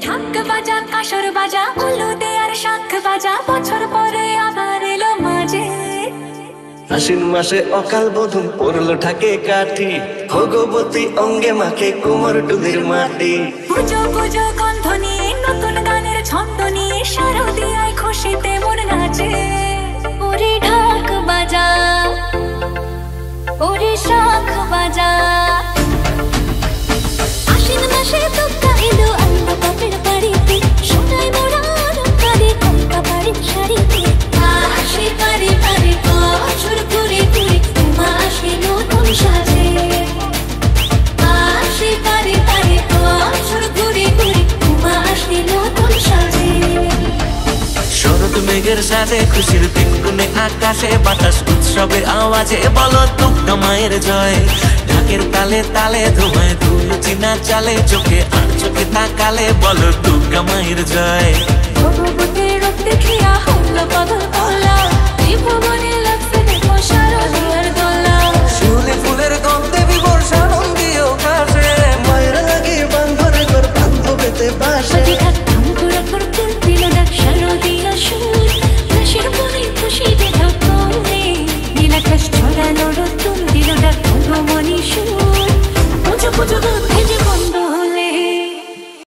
ঢাক বাজা কাসর বাজা উলু দে আর শাঁখ বাজা বছর পরে আবার এলো মাঝে। আশ্বিন মাসে অকাল বোধন পড়লো ঢাকে কাঠি, ভগবতী অঙ্গে মাখে কোমর ডুবির মাটি। পুজো পুজো গন্ধ নিয়ে নতুন গানের ছন্দ নিয়ে শারদিয়ায় খুশিতে মন নাচে। ওরে ঢাক বাজা ওরে শাঁখ বাজা, আশ্বিন মাসে দুগ্গা এলো আলতা পাপের বাড়িতে, সোনায় মোড়া কাঁধে কঙ্কা বাড়ির শাড়িতে। আসে পারে পারে বছর ঘুরে ঘুরে মা আসে নতুন সাজে। আসে পারে পারে বছর ঘুরে ঘুরে মা আসে নতুন সাজে। শরৎ মেঘের সাজে খুশির পিঙ্গুনে আকাশে বাতাস উৎসবে আওয়াজে বলো দুগ্গা মায়ের জয়। ঢাকের তালে তালে ধোঁয়ায় ধুল চিনা চালে চোখে আর চোখে তাকালে বলো দুগ্গা মায়ের জয়। ভগবতী রূপ দেখিয়া হল পাগল পাগলা, ত্রিভুবনে